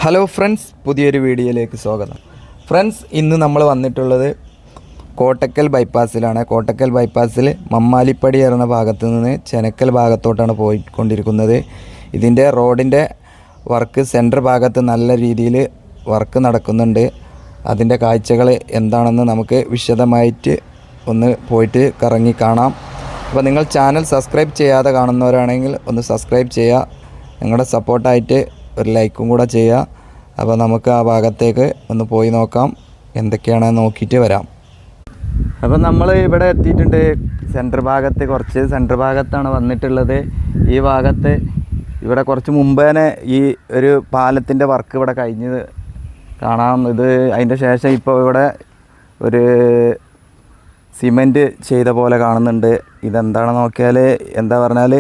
Hello friends, പുതിയൊരു വീഡിയോയിലേക്ക് സ്വാഗതം. ഫ്രണ്ട്സ്, ഇന്ന് നമ്മൾ വന്നിട്ടുള്ളത് കോട്ടക്കൽ ബൈപ്പാസിലാണ്. കോട്ടക്കൽ ബൈപ്പാസിൽ മമ്മാലിപ്പടി എന്ന ഭാഗത്തു നിന്ന് ചെനക്കൽ ഭാഗത്തോട്ടാണ് പോയിക്കൊണ്ടിരിക്കുന്നത്. ഇതിൻ്റെ റോഡിൻ്റെ വർക്ക് സെൻറ്റർ ഭാഗത്ത് നല്ല രീതിയിൽ വർക്ക് നടക്കുന്നുണ്ട്. അതിൻ്റെ കാഴ്ചകൾ എന്താണെന്ന് നമുക്ക് വിശദമായിട്ട് ഒന്ന് പോയിട്ട് കറങ്ങി കാണാം. അപ്പോൾ നിങ്ങൾ ചാനൽ സബ്സ്ക്രൈബ് ചെയ്യാതെ കാണുന്നവരാണെങ്കിൽ ഒന്ന് സബ്സ്ക്രൈബ് ചെയ്യുക. നിങ്ങളുടെ സപ്പോർട്ടായിട്ട് ഒരു ലൈക്കും കൂടെ ചെയ്യുക. അപ്പോൾ നമുക്ക് ആ ഭാഗത്തേക്ക് ഒന്ന് പോയി നോക്കാം, എന്തൊക്കെയാണെന്ന് നോക്കിയിട്ട് വരാം. അപ്പോൾ നമ്മൾ ഇവിടെ എത്തിയിട്ടുണ്ട്. സെൻറ്റർ ഭാഗത്താണ് വന്നിട്ടുള്ളത്. ഈ ഭാഗത്ത് ഇവിടെ കുറച്ച് മുമ്പ് തന്നെ ഈ ഒരു പാലത്തിൻ്റെ വർക്ക് ഇവിടെ കഴിഞ്ഞത് കാണാം. അതിൻ്റെ ശേഷം ഇപ്പോൾ ഇവിടെ ഒരു സിമൻറ്റ് ചെയ്ത പോലെ കാണുന്നുണ്ട്. ഇതെന്താണെന്ന് നോക്കിയാൽ എന്താ പറഞ്ഞാൽ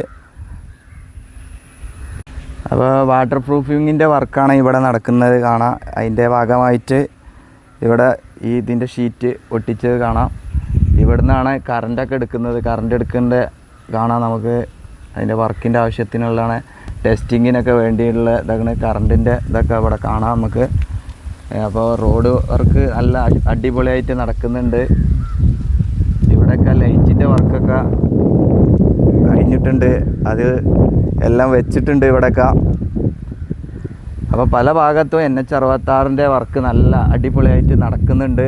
അപ്പോൾ വാട്ടർ പ്രൂഫിങ്ങിൻ്റെ വർക്കാണ് ഇവിടെ നടക്കുന്നത് കാണാം. അതിൻ്റെ ഭാഗമായിട്ട് ഇവിടെ ഇതിൻ്റെ ഷീറ്റ് ഒട്ടിച്ചത് കാണാം. ഇവിടെ നിന്നാണ് കറണ്ടൊക്കെ എടുക്കുന്നത്. കറണ്ട് എടുക്കേണ്ട കാണാം. നമുക്ക് അതിൻ്റെ വർക്കിൻ്റെ ആവശ്യത്തിനുള്ളതാണ്. ടെസ്റ്റിങ്ങിനൊക്കെ വേണ്ടിയുള്ള ഇതാണ് കറണ്ടിൻ്റെ ഇതൊക്കെ ഇവിടെ കാണാം നമുക്ക്. അപ്പോൾ റോഡ് വർക്ക് നല്ല അടിപൊളിയായിട്ട് നടക്കുന്നുണ്ട്. ഇവിടെയൊക്കെ ലൈറ്റിൻ്റെ വർക്കൊക്കെ കഴിഞ്ഞിട്ടുണ്ട്. അത് എല്ലാം വെച്ചിട്ടുണ്ട് ഇവിടെയൊക്കെ. അപ്പോൾ പല ഭാഗത്തും NH66 വർക്ക് നല്ല അടിപൊളിയായിട്ട് നടക്കുന്നുണ്ട്.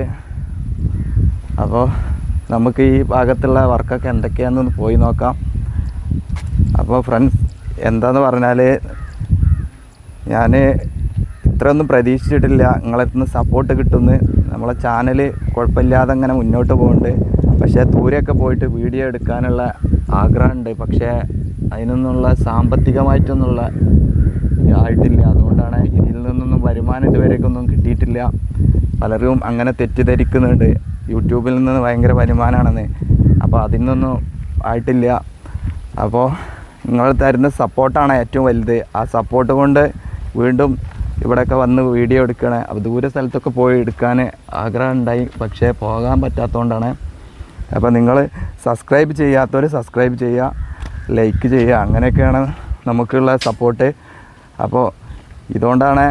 അപ്പോൾ നമുക്ക് ഈ ഭാഗത്തുള്ള വർക്കൊക്കെ എന്തൊക്കെയാണെന്ന് പോയി നോക്കാം. അപ്പോൾ ഫ്രണ്ട്സ്, എന്താന്ന് പറഞ്ഞാൽ ഞാൻ ഇത്രയൊന്നും പ്രതീക്ഷിച്ചിട്ടില്ല. നിങ്ങളെത്തുന്ന സപ്പോർട്ട് കിട്ടുമെന്ന്. നമ്മളെ ചാനൽ കുഴപ്പമില്ലാതെ അങ്ങനെ മുന്നോട്ട് പോകുന്നുണ്ട്. പക്ഷേ ദൂരെയൊക്കെ പോയിട്ട് വീഡിയോ എടുക്കാനുള്ള ആഗ്രഹമുണ്ട്. പക്ഷേ അതിനൊന്നുള്ള സാമ്പത്തികമായിട്ടൊന്നുള്ള ആയിട്ടില്ല. അതുകൊണ്ടാണ് ഇതിൽ നിന്നൊന്നും വരുമാനം ഇതുവരെയൊന്നും കിട്ടിയിട്ടില്ല. പലരും അങ്ങനെ തെറ്റിദ്ധരിക്കുന്നുണ്ട്, യൂട്യൂബിൽ നിന്ന് ഭയങ്കര വരുമാനമാണെന്ന്. അപ്പോൾ അതിനൊന്നും ആയിട്ടില്ല. അപ്പോൾ നിങ്ങൾ തരുന്ന സപ്പോർട്ടാണ് ഏറ്റവും വലുത്. ആ സപ്പോർട്ട് കൊണ്ട് വീണ്ടും ഇവിടെയൊക്കെ വന്ന് വീഡിയോ എടുക്കണേ. അപ്പോൾ ദൂര സ്ഥലത്തൊക്കെ പോയി എടുക്കാൻ ആഗ്രഹം ഉണ്ടായി, പക്ഷേ പോകാൻ പറ്റാത്തതുകൊണ്ടാണ്. അപ്പോൾ നിങ്ങൾ സബ്സ്ക്രൈബ് ചെയ്യാത്തവർ സബ്സ്ക്രൈബ് ചെയ്യുക, ലൈക്ക് ചെയ്യുക. അങ്ങനെയൊക്കെയാണ് നമുക്കുള്ള സപ്പോർട്ട്. അപ്പോൾ ഇതുകൊണ്ടാണ്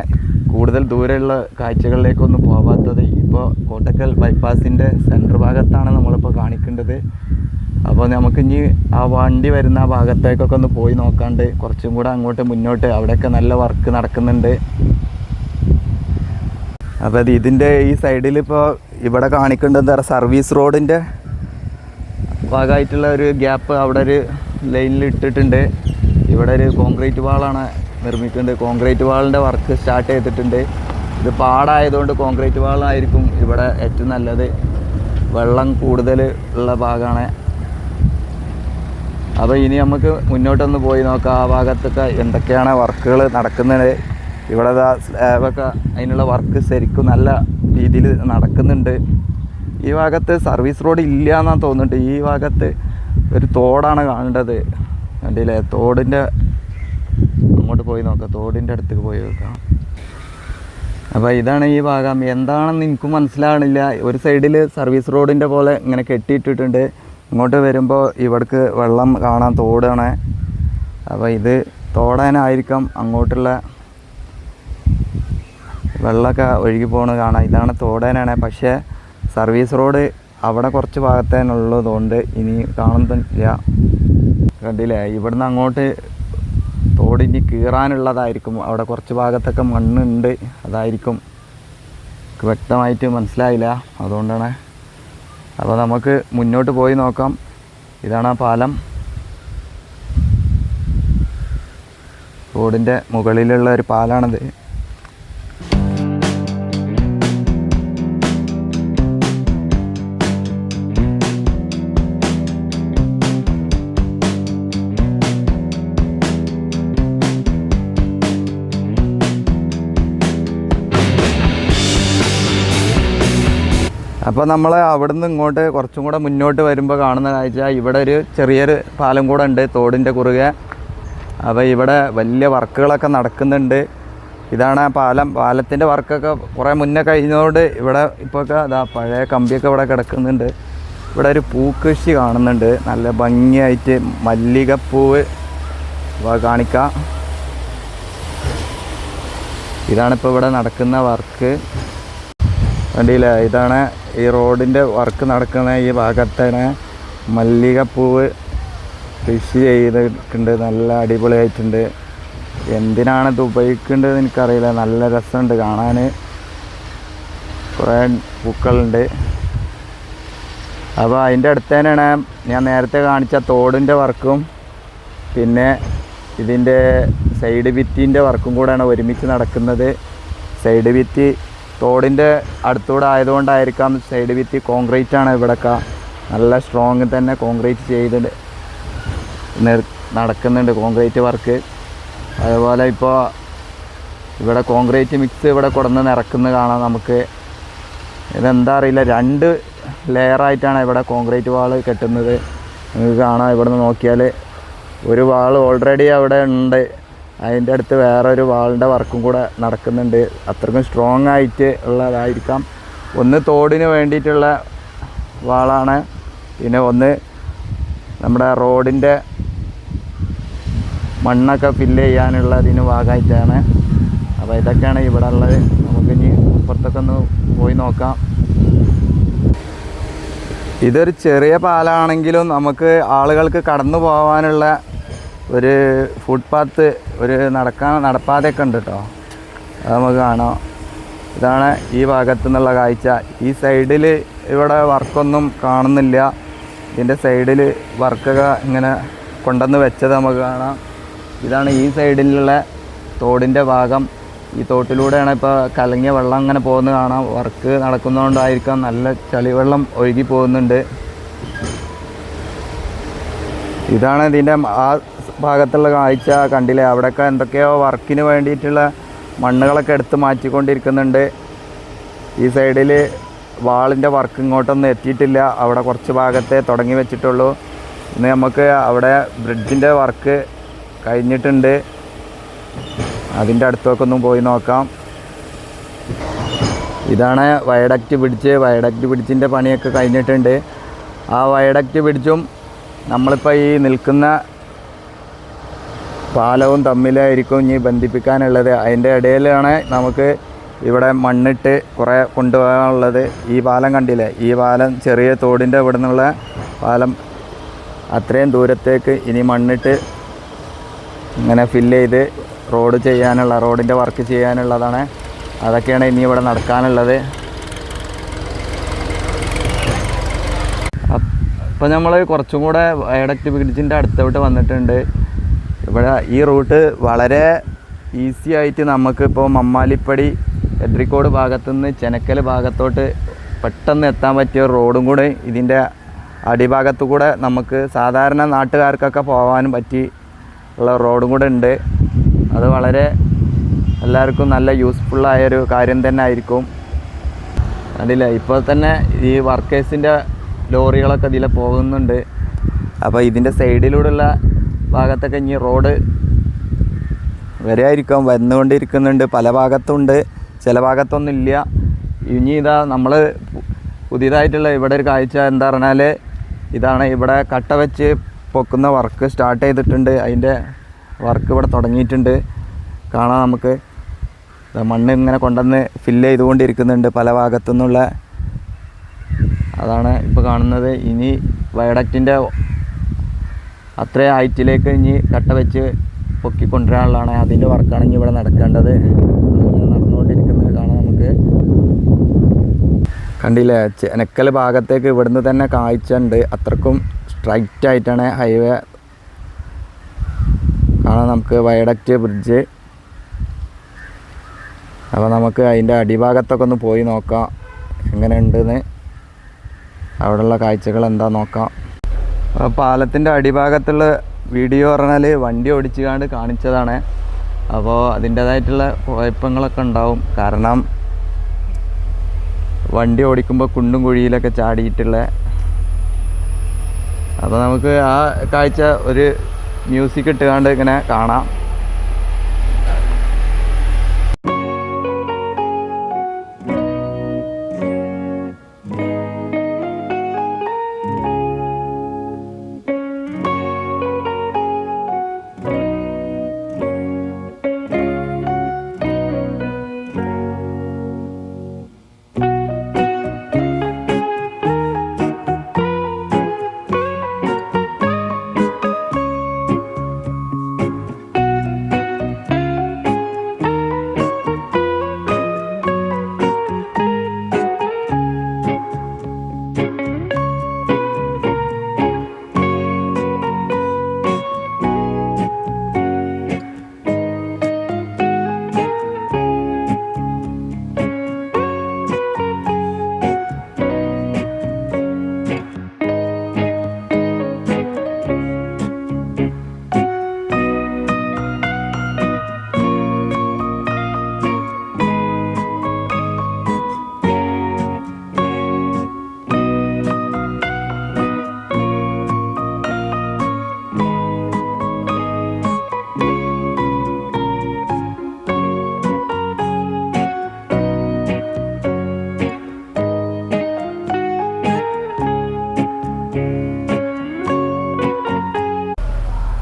കൂടുതൽ ദൂരെയുള്ള കാഴ്ചകളിലേക്കൊന്നും പോകാത്തത്. ഇപ്പോൾ കോട്ടക്കൽ ബൈപ്പാസിൻ്റെ സെൻറ്റർ ഭാഗത്താണ് നമ്മളിപ്പോൾ കാണിക്കേണ്ടത്. അപ്പോൾ നമുക്കിനി ആ വണ്ടി വരുന്ന ആ ഭാഗത്തേക്കൊക്കെ ഒന്ന് പോയി നോക്കാണ്ട് കുറച്ചും കൂടെ അങ്ങോട്ട് മുന്നോട്ട് അവിടെയൊക്കെ നല്ല വർക്ക് നടക്കുന്നുണ്ട്. അപ്പോൾ ഇതിൻ്റെ ഈ സൈഡിൽ ഇപ്പോൾ ഇവിടെ കാണിക്കേണ്ടത് സർവീസ് റോഡിൻ്റെ ഭാഗമായിട്ടുള്ള ഒരു ഗ്യാപ്പ് അവിടെ ഒരു ലൈനിൽ ഇട്ടിട്ടുണ്ട്. ഇവിടെ ഒരു കോൺക്രീറ്റ് വാളാണ് നിർമ്മിക്കുന്നത്. കോൺക്രീറ്റ് വാളിൻ്റെ വർക്ക് സ്റ്റാർട്ട് ചെയ്തിട്ടുണ്ട്. ഇത് പാടായതുകൊണ്ട് കോൺക്രീറ്റ് വാളായിരിക്കും ഇവിടെ ഏറ്റവും നല്ലത്. വെള്ളം കൂടുതൽ ഉള്ള ഭാഗമാണ്. അപ്പോൾ ഇനി നമുക്ക് മുന്നോട്ടൊന്ന് പോയി നോക്കാം. ആ ഭാഗത്തൊക്കെ എന്തൊക്കെയാണ് വർക്കുകൾ നടക്കുന്നത്. ഇവിടെ സ്ലാബൊക്കെ അതിനുള്ള വർക്ക് ശരിക്കും നല്ല രീതിയിൽ നടക്കുന്നുണ്ട്. ഈ ഭാഗത്ത് സർവീസ് റോഡ് ഇല്ല എന്നാണ് തോന്നുന്നുണ്ട്. ഈ ഭാഗത്ത് ഒരു തോടാണ് കാണേണ്ടത്. കണ്ടില്ലേ, തോടിൻ്റെ അങ്ങോട്ട് പോയി നോക്കാം. തോടിൻ്റെ അടുത്തേക്ക് പോയി നോക്കാം. അപ്പോൾ ഇതാണ് ഈ ഭാഗം. എന്താണെന്ന് എനിക്കും മനസ്സിലാകണില്ല. ഒരു സൈഡിൽ സർവീസ് റോഡിൻ്റെ പോലെ ഇങ്ങനെ കെട്ടിയിട്ടിട്ടുണ്ട്. ഇങ്ങോട്ട് വരുമ്പോൾ ഇവിടേക്ക് വെള്ളം കാണാൻ തോടാണ്. അപ്പോൾ ഇത് തോടാനായിരിക്കാം അങ്ങോട്ടുള്ള വെള്ളമൊക്കെ ഒഴുകി പോകുന്നത് കാണാം. ഇതാണ് തോടാനാണ്. പക്ഷേ സർവീസ് റോഡ് അവിടെ കുറച്ച് ഭാഗത്തേനുള്ളതുകൊണ്ട് ഇനി കാണുന്നില്ല. കണ്ടില്ലേ, ഇവിടുന്ന് അങ്ങോട്ട് തോടിനി കീറാനുള്ളതായിരിക്കും. അവിടെ കുറച്ച് ഭാഗത്തൊക്കെ മണ്ണുണ്ട്, അതായിരിക്കും. വ്യക്തമായിട്ട് മനസ്സിലായില്ല, അതുകൊണ്ടാണ്. അപ്പോൾ നമുക്ക് മുന്നോട്ട് പോയി നോക്കാം. ഇതാണ് ആ പാലം. റോഡിൻ്റെ മുകളിലുള്ള ഒരു പാലാണിത്. അപ്പോൾ നമ്മൾ അവിടെ നിന്ന് ഇങ്ങോട്ട് കുറച്ചും കൂടെ മുന്നോട്ട് വരുമ്പോൾ കാണുന്ന കാഴ്ച, ഇവിടെ ഒരു ചെറിയൊരു പാലം കൂടെ ഉണ്ട് തോടിൻ്റെ കുറുകെ. അപ്പോൾ ഇവിടെ വലിയ വർക്കുകളൊക്കെ നടക്കുന്നുണ്ട്. ഇതാണ് പാലത്തിൻ്റെ വർക്കൊക്കെ കുറേ മുന്നേ കഴിഞ്ഞതുകൊണ്ട് ഇവിടെ ഇപ്പോഴൊക്കെ പഴയ കമ്പിയൊക്കെ ഇവിടെ കിടക്കുന്നുണ്ട്. ഇവിടെ ഒരു പൂക്കൃഷി കാണുന്നുണ്ട്, നല്ല ഭംഗിയായിട്ട് മല്ലികപ്പൂവ് കാണിക്കാം. ഇതാണിപ്പോൾ ഇവിടെ നടക്കുന്ന വർക്ക്. കണ്ടില്ല, ഇതാണ് ഈ റോഡിൻ്റെ വർക്ക് നടക്കുന്ന ഈ ഭാഗത്താണ് മല്ലികപ്പൂവ് കൃഷി ചെയ്തിട്ടുണ്ട്. നല്ല അടിപൊളിയായിട്ടുണ്ട്. എന്തിനാണിത് ഉപയോഗിക്കേണ്ടതെന്ന് എനിക്കറിയില്ല. നല്ല രസമുണ്ട് കാണാൻ. കുറേ പൂക്കളുണ്ട്. അപ്പോൾ അതിൻ്റെ അടുത്ത് തന്നെയാണ് ഞാൻ നേരത്തെ കാണിച്ച തോടിൻ്റെ വർക്കും പിന്നെ ഇതിൻ്റെ സൈഡ് ഭിത്തിൻ്റെ വർക്കും കൂടെയാണ് ഒരുമിച്ച് നടക്കുന്നത്. സൈഡ് ഭിത്തി തോടിൻ്റെ അടുത്തൂടെ ആയതുകൊണ്ടായിരിക്കാം സൈഡ് ഭിത്തി കോൺക്രീറ്റ് ആണ്. ഇവിടെയൊക്കെ നല്ല സ്ട്രോങ് തന്നെ കോൺക്രീറ്റ് ചെയ്തിട്ട് നടക്കുന്നുണ്ട് കോൺക്രീറ്റ് വർക്ക്. അതുപോലെ ഇപ്പോൾ ഇവിടെ കോൺക്രീറ്റ് മിക്സ് ഇവിടെ കൊടുന്ന് നിറക്കുന്നത് കാണാം നമുക്ക്. ഇതെന്താ അറിയില്ല, 2 ലെയറായിട്ടാണ് ഇവിടെ കോൺക്രീറ്റ് വാൾ കെട്ടുന്നത്. നിങ്ങൾക്ക് കാണാം, ഇവിടെ നിന്ന് നോക്കിയാൽ ഒരു വാൾ ഓൾറെഡി അവിടെ ഉണ്ട്. അതിൻ്റെ അടുത്ത് വേറൊരു വാളിൻ്റെ വർക്കും കൂടെ നടക്കുന്നുണ്ട്. അത്രയ്ക്കും സ്ട്രോങ് ആയിട്ട് ഉള്ളതായിരിക്കാം. ഒന്ന് തോടിന് വേണ്ടിയിട്ടുള്ള വാളാണ്, പിന്നെ ഒന്ന് നമ്മുടെ റോഡിൻ്റെ മണ്ണൊക്കെ ഫില്ല് ചെയ്യാനുള്ളതിന് ഭാഗമായിട്ടാണ്. അപ്പോൾ ഇതൊക്കെയാണ് ഇവിടെ ഉള്ളത്. നമുക്കിനി പുറത്തൊക്കെ ഒന്ന് പോയി നോക്കാം. ഇതൊരു ചെറിയ പാലമാണെങ്കിലും നമുക്ക് ആളുകൾക്ക് കടന്നു പോകാനുള്ള ഒരു ഫുട്പാത്ത്, ഒരു നടപ്പാതയൊക്കെ ഉണ്ട് കേട്ടോ. അത് നമുക്ക് കാണാം. ഇതാണ് ഈ ഭാഗത്തു നിന്നുള്ള കാഴ്ച. ഈ സൈഡിൽ ഇവിടെ വർക്കൊന്നും കാണുന്നില്ല. ഇതിൻ്റെ സൈഡിൽ വർക്കൊക്കെ ഇങ്ങനെ കൊണ്ടുവന്ന് വെച്ചത് നമുക്ക് കാണാം. ഇതാണ് ഈ സൈഡിലുള്ള തോടിൻ്റെ ഭാഗം. ഈ തോട്ടിലൂടെയാണ് ഇപ്പോൾ കലങ്ങിയ വെള്ളം അങ്ങനെ പോകുന്നത് കാണാം. വർക്ക് നടക്കുന്നതുകൊണ്ടായിരിക്കാം നല്ല ചളിവെള്ളം ഒഴുകി പോകുന്നുണ്ട്. ഇതാണ് ഇതിൻ്റെ ആ ഭാഗത്തുള്ള കാഴ്ച. കണ്ടില്ലേ, അവിടെയൊക്കെ എന്തൊക്കെയോ വർക്കിന് വേണ്ടിയിട്ടുള്ള മണ്ണുകളൊക്കെ എടുത്ത് മാറ്റിക്കൊണ്ടിരിക്കുന്നുണ്ട്. ഈ സൈഡിൽ വാളിൻ്റെ വർക്ക് ഇങ്ങോട്ടൊന്നും എത്തിയിട്ടില്ല. അവിടെ കുറച്ച് ഭാഗത്തെ തുടങ്ങി വെച്ചിട്ടുള്ളൂ. ഇന്ന് നമുക്ക് അവിടെ ബ്രിഡ്ജിൻ്റെ വർക്ക് കഴിഞ്ഞിട്ടുണ്ട്. അതിൻ്റെ അടുത്തൊക്കെ ഒന്നും പോയി നോക്കാം. ഇതാണ് വയഡക്റ്റ് ബ്രിഡ്ജ്. വയഡക്റ്റ് ബ്രിഡ്ജിൻ്റെ പണിയൊക്കെ കഴിഞ്ഞിട്ടുണ്ട്. ആ വയഡക്റ്റ് ബ്രിഡ്ജും നമ്മളിപ്പോൾ ഈ നിൽക്കുന്ന പാലവും തമ്മിലായിരിക്കും ഇനി ബന്ധിപ്പിക്കാനുള്ളത്. അതിൻ്റെ ഇടയിലാണ് നമുക്ക് ഇവിടെ മണ്ണിട്ട് കുറേ കൊണ്ടുപോകാനുള്ളത്. ഈ പാലം കണ്ടില്ലേ, ഈ പാലം ചെറിയ തോടിൻ്റെ ഇവിടെ നിന്നുള്ള പാലം അത്രയും ദൂരത്തേക്ക് ഇനി മണ്ണിട്ട് ഇങ്ങനെ ഫില്ല് ചെയ്ത് റോഡിൻ്റെ വർക്ക് ചെയ്യാനുള്ളതാണ്. അതൊക്കെയാണ് ഇനി ഇവിടെ നടക്കാനുള്ളത്. അപ്പോൾ നമ്മൾ കുറച്ചും കൂടെ വയഡക്റ്റ് ബ്രിഡ്ജിൻ്റെ അടുത്തോട്ട് വന്നിട്ടുണ്ട്. ഇവിടെ ഈ റൂട്ട് വളരെ ഈസി ആയിട്ട് നമുക്കിപ്പോൾ മമ്മാലിപ്പടി എഡ്രിക്കോട് ഭാഗത്തുനിന്ന് ചെനക്കൽ ഭാഗത്തോട്ട് പെട്ടെന്ന് എത്താൻ പറ്റിയ റോഡും കൂടെ ഇതിൻ്റെ അടിഭാഗത്തു കൂടെ നമുക്ക് സാധാരണ നാട്ടുകാർക്കൊക്കെ പോകാനും പറ്റി ഉള്ള റോഡും കൂടെ ഉണ്ട്. അത് വളരെ എല്ലാവർക്കും നല്ല യൂസ്ഫുള്ളായൊരു കാര്യം തന്നെ ആയിരിക്കും. അതില്ല, ഇപ്പോൾ തന്നെ ഈ വർക്കേഴ്സിൻ്റെ ലോറികളൊക്കെ ഇതിൽ പോകുന്നുണ്ട്. അപ്പോൾ ഇതിൻ്റെ സൈഡിലൂടെയുള്ള ഭാഗത്തൊക്കെ ഇനി റോഡ് വരെയായിരിക്കും വന്നുകൊണ്ടിരിക്കുന്നുണ്ട്. പല ഭാഗത്തുണ്ട്, ചില ഭാഗത്തൊന്നും ഇല്ല. ഇനി ഇതാ നമ്മൾ പുതിയതായിട്ടുള്ള ഇവിടെ ഒരു കാഴ്ച എന്താ പറഞ്ഞാൽ ഇതാണ്. ഇവിടെ കട്ട വെച്ച് പൊക്കുന്ന വർക്ക് സ്റ്റാർട്ട് ചെയ്തിട്ടുണ്ട്. അതിൻ്റെ വർക്ക് ഇവിടെ തുടങ്ങിയിട്ടുണ്ട്. കാണാം നമുക്ക്. മണ്ണ് ഇങ്ങനെ കൊണ്ടുവന്ന് ഫില്ല് ചെയ്തുകൊണ്ടിരിക്കുന്നുണ്ട് പല ഭാഗത്തുനിന്നുള്ള. അതാണ് ഇപ്പോൾ കാണുന്നത്. ഇനി വയഡക്റ്റിൻ്റെ അത്ര ഹൈറ്റിലേക്ക് ഇനി കട്ട വെച്ച് പൊക്കിക്കൊണ്ടുവരാനുള്ളതാണ്. അതിൻ്റെ വർക്കാണ് ഇനി ഇവിടെ നടക്കേണ്ടത്. നടന്നുകൊണ്ടിരിക്കുന്നത് കാണാം നമുക്ക്. കണ്ടില്ലേ, ചെനക്കൽ ഭാഗത്തേക്ക് ഇവിടുന്ന് തന്നെ കാഴ്ച ഉണ്ട്. അത്രക്കും സ്ട്രൈറ്റ് ആയിട്ടാണ് ഹൈവേ കാണാം നമുക്ക്. Viaduct bridge. അപ്പോൾ നമുക്ക് അതിൻ്റെ അടിഭാഗത്തൊക്കെ ഒന്ന് പോയി നോക്കാം എങ്ങനെ ഉണ്ടെന്ന്. അവിടെയുള്ള കാഴ്ചകൾ എന്താ നോക്കാം. പാലത്തിൻ്റെ അടിഭാഗത്തുള്ള വീഡിയോ പറഞ്ഞാൽ വണ്ടി ഓടിച്ചുകൊണ്ട് കാണിച്ചതാണ്. അപ്പോൾ അതിൻ്റേതായിട്ടുള്ള കുഴപ്പങ്ങളൊക്കെ ഉണ്ടാവും. കാരണം വണ്ടി ഓടിക്കുമ്പോൾ കുണ്ടും കുഴിയിലൊക്കെ ചാടിയിട്ടുള്ള. അപ്പോൾ നമുക്ക് ആ കാഴ്ച ഒരു മ്യൂസിക് ഇട്ടുകൊണ്ട് ഇങ്ങനെ കാണാം.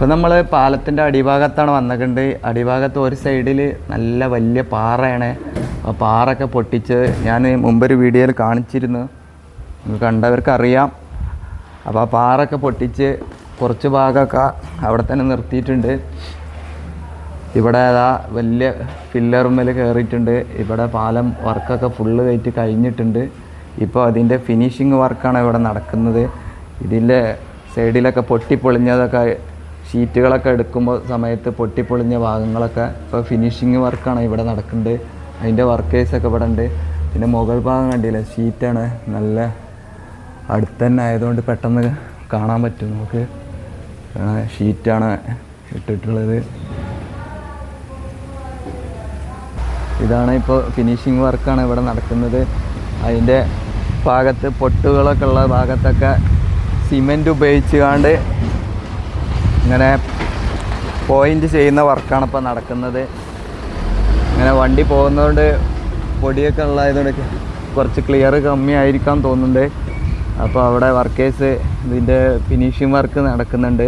നമ്മൾ പാലത്തിൻ്റെ അടിഭാഗത്താണ് വന്നിട്ടുണ്ട്. അടിഭാഗത്ത് ഒരു സൈഡിൽ നല്ല വലിയ പാറയാണ്. ആ പാറയൊക്കെ പൊട്ടിച്ച് ഞാൻ മുമ്പൊരു വീഡിയോയിൽ കാണിച്ചിരുന്നു, കണ്ടവർക്കറിയാം. അപ്പോൾ ആ പാറയൊക്കെ പൊട്ടിച്ച് കുറച്ച് ഭാഗമൊക്കെ അവിടെ തന്നെ നിർത്തിയിട്ടുണ്ട്. ഇവിടെ അതാ വലിയ പില്ലറുമ്മൽ കയറിയിട്ടുണ്ട്. ഇവിടെ പാലം വർക്കൊക്കെ ഫുള്ള് കയറ്റി കഴിഞ്ഞിട്ടുണ്ട്. ഇപ്പോൾ അതിൻ്റെ ഫിനിഷിങ് വർക്കാണ് ഇവിടെ നടക്കുന്നത്. ഇതിൻ്റെ സൈഡിലൊക്കെ പൊട്ടിപ്പൊളിഞ്ഞതൊക്കെ ഷീറ്റുകളൊക്കെ എടുക്കുമ്പോൾ സമയത്ത് പൊട്ടിപ്പൊളിഞ്ഞ ഭാഗങ്ങളൊക്കെ ഇപ്പോൾ ഫിനിഷിങ് വർക്കാണ് ഇവിടെ നടക്കുന്നത്. അതിൻ്റെ വർക്കേഴ്സൊക്കെ ഇവിടെ ഉണ്ട്. പിന്നെ മുകൾ ഭാഗം കണ്ടില്ല, ഷീറ്റാണ്. നല്ല അടുത്ത് തന്നെ ആയതുകൊണ്ട് പെട്ടെന്ന് കാണാൻ പറ്റും നമുക്ക്. ഷീറ്റാണ് ഇട്ടിട്ടുള്ളത്. ഇതാണ് ഇപ്പോൾ ഫിനിഷിങ് വർക്കാണ് ഇവിടെ നടക്കുന്നത്. അതിൻ്റെ ഭാഗത്ത് പൊട്ടുകളൊക്കെ ഉള്ള ഭാഗത്തൊക്കെ സിമെൻറ്റ് ഉപയോഗിച്ചുകൊണ്ട് ഇങ്ങനെ പോയിൻ്റ് ചെയ്യുന്ന വർക്കാണ് ഇപ്പോൾ നടക്കുന്നത്. ഇങ്ങനെ വണ്ടി പോകുന്നതുകൊണ്ട് പൊടിയൊക്കെ ഉള്ളതായതുകൊണ്ട് കുറച്ച് ക്ലിയർ കമ്മിയായിരിക്കാൻ തോന്നുന്നുണ്ട്. അപ്പോൾ അവിടെ വർക്കേഴ്സ് ഇതിൻ്റെ ഫിനിഷിങ് വർക്ക് നടക്കുന്നുണ്ട്.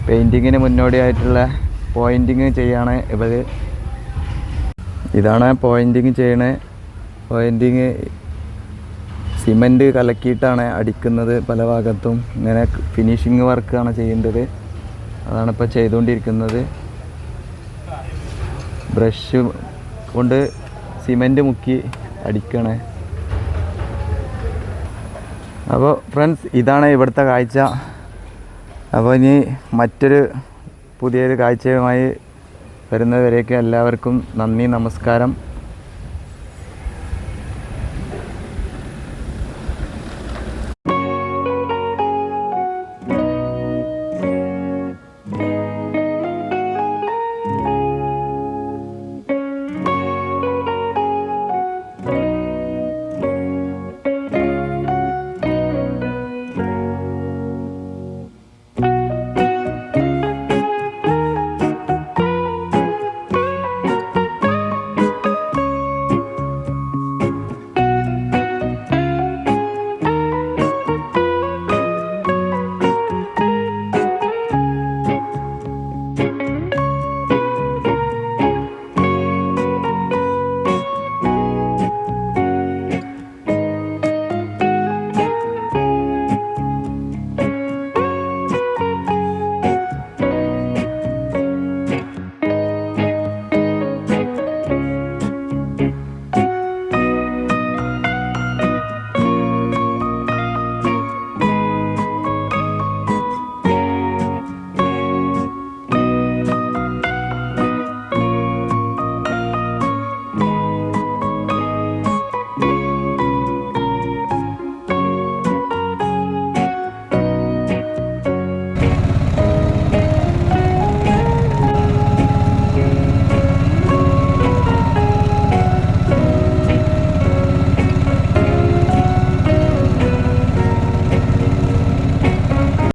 പെയിൻറ്റിങ്ങിന് മുന്നോടിയായിട്ടുള്ള പോയിൻറ്റിങ് ചെയ്യാണ് ഇവർ. ഇതാണ് പോയിൻറ്റിങ് ചെയ്യണേ. പോയിൻറ്റിങ് സിമൻറ്റ് കലക്കിയിട്ടാണ് അടിക്കുന്നത് പല ഭാഗത്തും. ഇങ്ങനെ ഫിനിഷിങ് വർക്കാണ് ചെയ്യേണ്ടത്. അതാണ് ഇപ്പോൾ ചെയ്തുകൊണ്ടിരിക്കുന്നത്. ബ്രഷ് കൊണ്ട് സിമൻറ്റ് മുക്കി അടിക്കണേ. അപ്പോൾ ഫ്രണ്ട്സ്, ഇതാണ് ഇവിടുത്തെ കാഴ്ച. അപ്പോൾ ഇനി മറ്റൊരു പുതിയൊരു കാഴ്ചയുമായി വരുന്നവരേക്ക് എല്ലാവർക്കും നന്ദി, നമസ്കാരം.